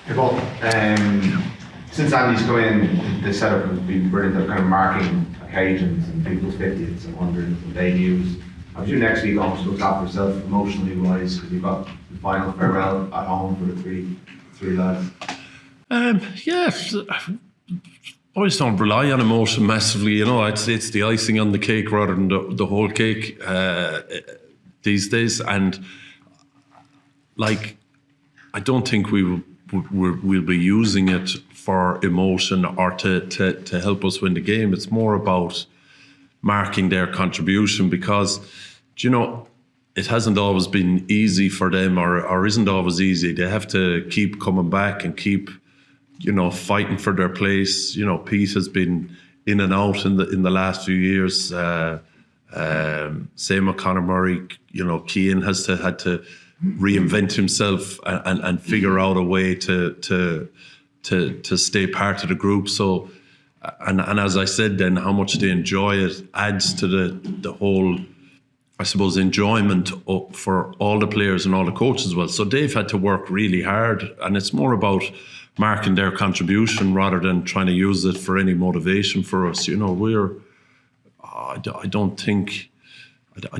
Hey Paul, since Andy's come in, the setup has been brilliant. They're kind of marking occasions and people's 50th and 100th and debuts. I presume next week almost looks after itself emotionally wise, because you've got the final farewell at home for the three lads. Boys don't rely on emotion massively, you know. It's the icing on the cake rather than the whole cake these days. And like, I don't think we'll be using it for emotion or to help us win the game. It's more about marking their contribution, because, you know, it hasn't always been easy for them, or isn't always easy. They have to keep coming back and keep, you know, fighting for their place. You know, Pete has been in and out in the last few years. Same with Conor Murray. You know, Cian had to reinvent himself and figure out a way to stay part of the group. So, and as I said, then how much they enjoy it adds to the whole, I suppose, enjoyment for all the players and all the coaches as well. So they've had to work really hard, and it's more about marking their contribution rather than trying to use it for any motivation for us. You know, I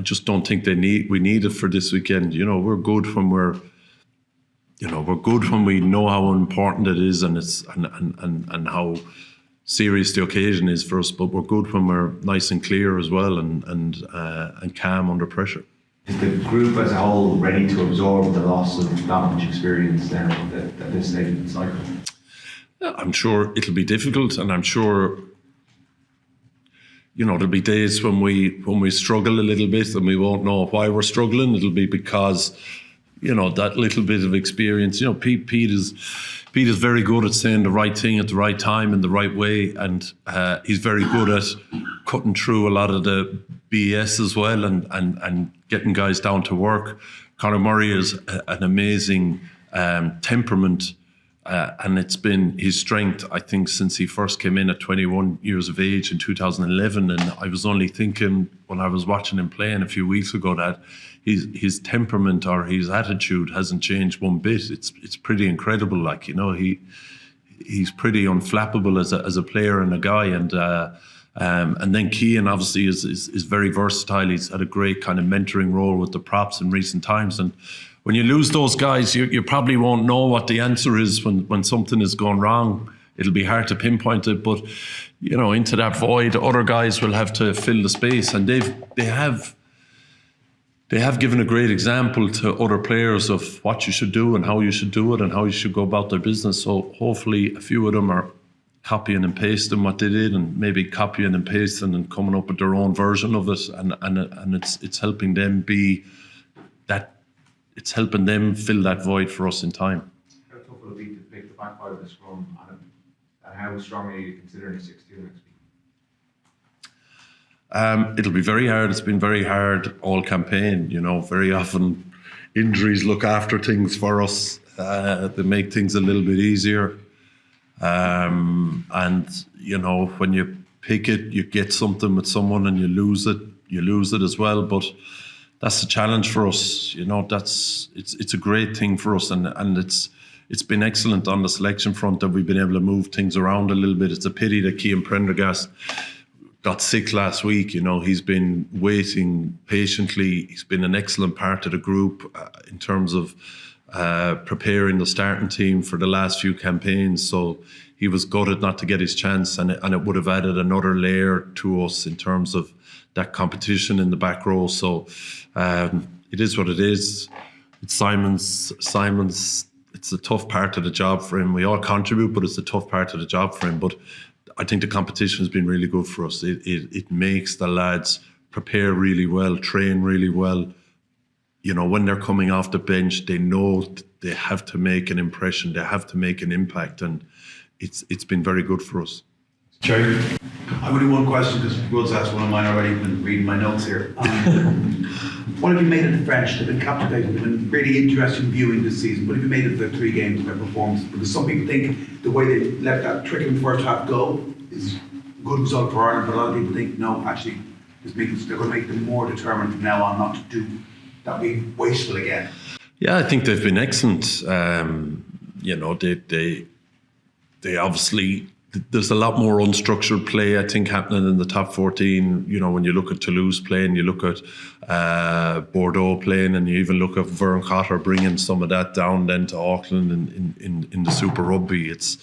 just don't think we need it for this weekend. You know, we're good when we know how important it is, and it's and how serious the occasion is for us. But we're good when we're nice and clear as well, and calm under pressure. Is the group as a whole ready to absorb the loss of that much experience now at this stage of the cycle? Yeah, I'm sure it'll be difficult, and I'm sure, you know, there'll be days when we struggle a little bit and we won't know why we're struggling. It'll be because, you know, that little bit of experience. You know, Pete is very good at saying the right thing at the right time in the right way, and he's very good at cutting through a lot of the BS as well, and getting guys down to work. Conor Murray is an amazing temperament, and it's been his strength, I think, since he first came in at 21 years of age in 2011. And I was only thinking when I was watching him playing a few weeks ago that his temperament or his attitude hasn't changed one bit. It's pretty incredible. Like, you know, he's pretty unflappable as a player and a guy. And then Cian obviously is very versatile. He's had a great kind of mentoring role with the props in recent times. And when you lose those guys, you probably won't know what the answer is when something is going wrong. It'll be hard to pinpoint it, but, you know, into that void, other guys will have to fill the space, and they have given a great example to other players of what you should do and how you should do it and how you should go about their business. So hopefully a few of them are copying and pasting what they did, and maybe copying and pasting and coming up with their own version of it, and it's helping them be that. It's helping them fill that void for us in time. How tough will it be to pick the back five of the scrum, and how strongly are you considering a 6-2 next week? It'll be very hard. It's been very hard all campaign. You know, very often injuries look after things for us. They make things a little bit easier. And, you know, when you pick it, you get something with someone and you lose it as well. But that's the challenge for us. You know, it's a great thing for us, and it's been excellent on the selection front that we've been able to move things around a little bit. It's a pity that Cian Prendergast got sick last week. You know, he's been waiting patiently. He's been an excellent part of the group in terms of preparing the starting team for the last few campaigns. So he was gutted not to get his chance, and it would have added another layer to us in terms of that competition in the back row. So it is what it is. It's Simon's. It's a tough part of the job for him. We all contribute, but it's a tough part of the job for him. But I think the competition has been really good for us. It makes the lads prepare really well, train really well. You know, when they're coming off the bench, they know they have to make an impression, they have to make an impact, and it's been very good for us. Jerry, I've only one question because Will's asked one of mine already. I've been reading my notes here. What have you made of the French? They've been captivating. They've been really interesting viewing this season. What have you made of their 3 games, their performance? Because some people think the way they let that tricky first half go is a good result for Ireland, but a lot of people think, no, actually, they're going to make them more determined from now on not to do that, be wasteful again. Yeah, I think they've been excellent. You know, they obviously, there's a lot more unstructured play, I think, happening in the top 14. You know, when you look at Toulouse playing, you look at Bordeaux playing, and you even look at Vern Cotter bringing some of that down then to Auckland in the Super Rugby. It's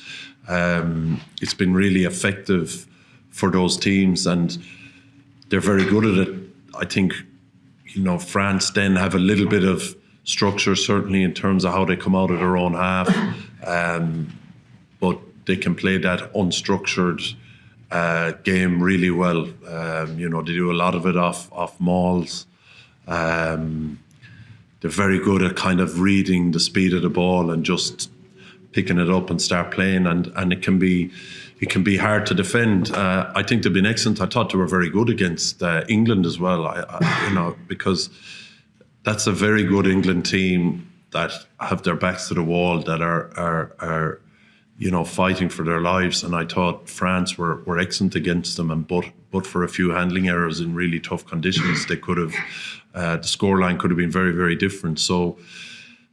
been really effective for those teams, and they're very good at it. I think, you know, France then have a little bit of structure, certainly in terms of how they come out of their own half, but they can play that unstructured game really well. You know, they do a lot of it off mauls. They're very good at kind of reading the speed of the ball and just picking it up and start playing, and it can be hard to defend. I think they've been excellent. I thought they were very good against England as well. You know, because that's a very good England team that have their backs to the wall, that are you know, fighting for their lives. And I thought France were excellent against them, and but for a few handling errors in really tough conditions, they could have the scoreline could have been very, very different. So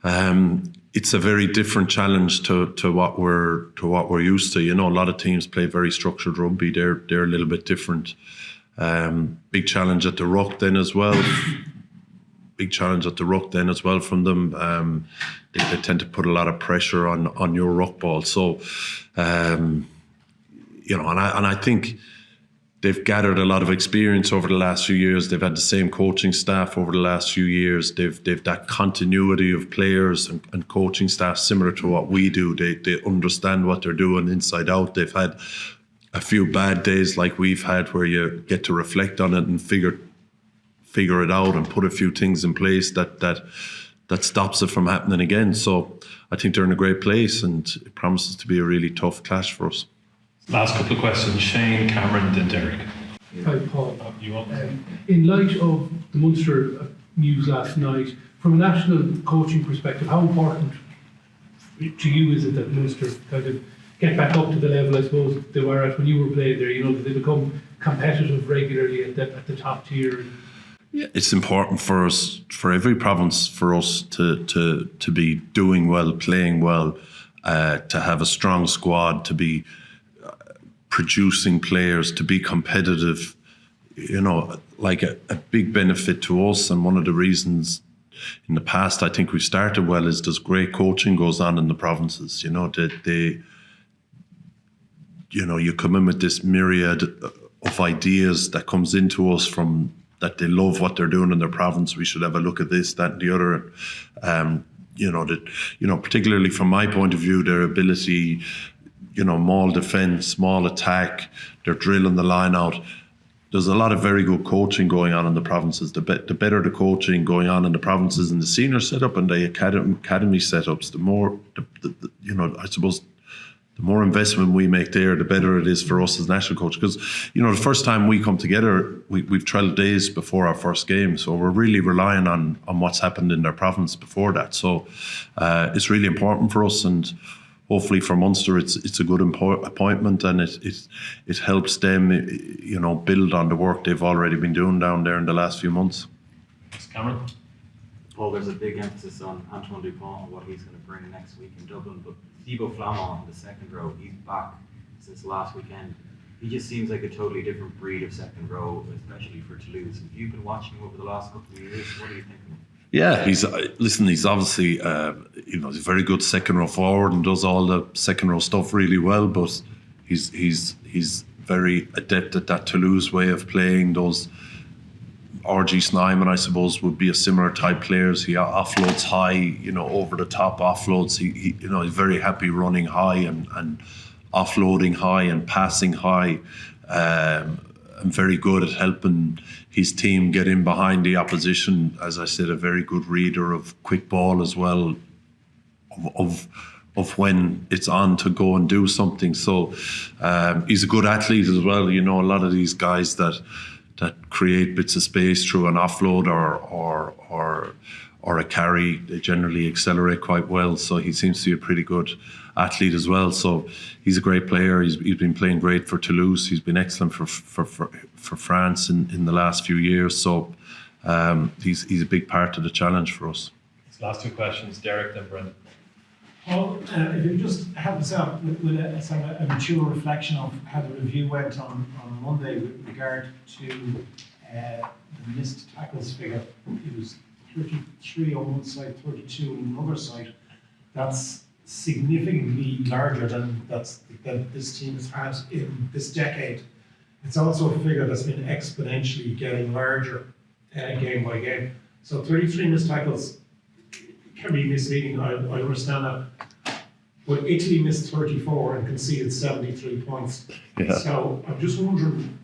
it's a very different challenge to what we're used to. You know, a lot of teams play very structured rugby. They're a little bit different. Big challenge at the ruck then as well. From them. They tend to put a lot of pressure on your ruck ball. So, you know, and I think they've gathered a lot of experience over the last few years. They've had the same coaching staff over the last few years. They've that continuity of players and coaching staff similar to what we do. They understand what they're doing inside out. They've had a few bad days like we've had, where you get to reflect on it and figure it out and put a few things in place that stops it from happening again. So I think they're in a great place, and it promises to be a really tough clash for us. Last couple of questions. Shane, Cameron, then Derek. Hi, Paul. You want? In light of the Munster news last night, from a national coaching perspective, how important to you is it that Munster kind of get back up to the level, I suppose, they were at when you were playing there? You know, that they become competitive regularly at the top tier. Yeah, it's important for us, for every province, for us to be doing well, playing well, to have a strong squad, to be producing players, to be competitive. You know, like a big benefit to us, and one of the reasons in the past I think we've started well is there's great coaching goes on in the provinces. You know, they you know, you come in with this myriad of ideas that comes into us from that they love what they're doing in their province. We should have a look at this, that, and the other. You know, particularly from my point of view, their ability, you know, maul defence, maul attack, they're drilling the line out. There's a lot of very good coaching going on in the provinces. The better the coaching going on in the provinces in the senior setup and the academy setups, the more, you know, I suppose, the more investment we make there, the better it is for us as national coach. Because, you know, the first time we come together, we've 12 days before our first game. So we're really relying on what's happened in their province before that. So it's really important for us. And hopefully for Munster, it's a good appointment, and it helps them, you know, build on the work they've already been doing down there in the last few months. Cameron? Paul, there's a big emphasis on Antoine Dupont and what he's going to bring next week in Dublin, but Thibaut Flamand in the second row, he's back since last weekend. He just seems like a totally different breed of second row, especially for Toulouse. Have you been watching him over the last couple of years? What do you think of him? Yeah, he's obviously, you know, he's a very good second row forward and does all the second row stuff really well, but he's very adept at that Toulouse way of playing. Those RG Snyman, I suppose, would be a similar type players. He offloads high, you know, over the top offloads. He you know, he's very happy running high and offloading high and passing high, and very good at helping his team get in behind the opposition. As I said, a very good reader of quick ball as well, of when it's on to go and do something. So he's a good athlete as well. You know, a lot of these guys that create bits of space through an offload or a carry, they generally accelerate quite well. So he seems to be a pretty good athlete as well. So he's a great player. He's been playing great for Toulouse. He's been excellent for France in the last few years. So he's a big part of the challenge for us. Last two questions. Derek, then Brendan. Well, if you just help us out with a sort of a mature reflection of how the review went on Monday with regard to the missed tackles figure. It was 33 on one side, 32 on another side. That's significantly larger than this team has had in this decade. It's also a figure that's been exponentially getting larger game by game. So 33 missed tackles can be misleading, I understand that. But Italy missed 34 and conceded 73 points. Yeah. So I'm just wondering,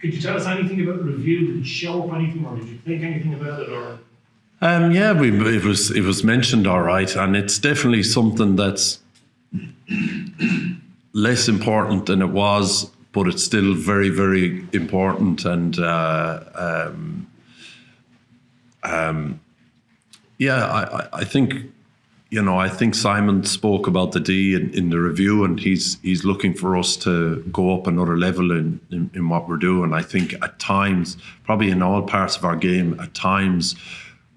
could you tell us anything about the review? Did it show up anything, or did you think anything about it? Or Yeah, it was mentioned, all right, and it's definitely something that's less important than it was, but it's still very, very important. And yeah, I think, you know, I think Simon spoke about the D in the review, and he's looking for us to go up another level in what we're doing. I think at times, probably in all parts of our game, at times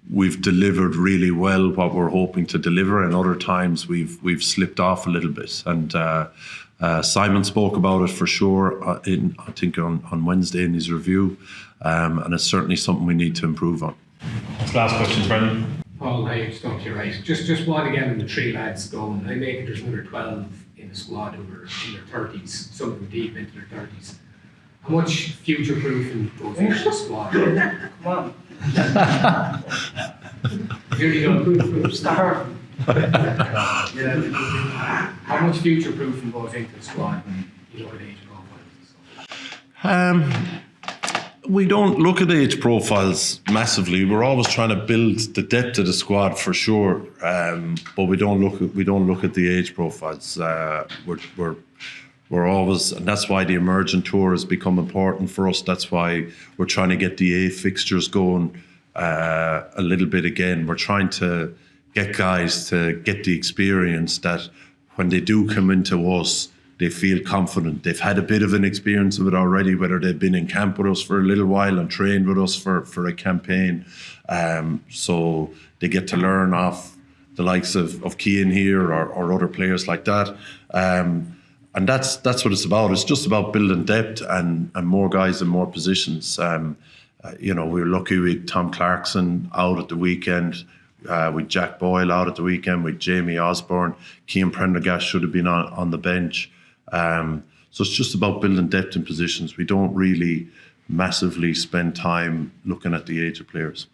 we've delivered really well what we're hoping to deliver, and other times we've slipped off a little bit. And Simon spoke about it for sure I think on Wednesday in his review, and it's certainly something we need to improve on. Last question, Brendan. Paul, I stumped you right. Just one again on the three lads going. I make it there's another 12 in the squad who are in their 30s, some of them deep into their 30s. How much future proofing goes into the squad? Come on. Here you go. Start. How much future proofing goes into the squad when you look at age profiles? We don't look at age profiles massively. We're always trying to build the depth of the squad for sure, but we don't look at the age profiles. We're always, and that's why the emergent tour has become important for us. That's why we're trying to get the A fixtures going a little bit again. We're trying to get guys to get the experience that when they do come into us, they feel confident. They've had a bit of an experience of it already, whether they've been in camp with us for a little while and trained with us for a campaign. So they get to learn off the likes of Cian here or other players like that. And that's what it's about. It's just about building depth and more guys in more positions. You know, we were lucky with Tom Clarkson out at the weekend, with Jack Boyle out at the weekend, with Jamie Osborne. Cian Prendergast should have been on the bench. So it's just about building depth in positions. We don't really massively spend time looking at the age of players.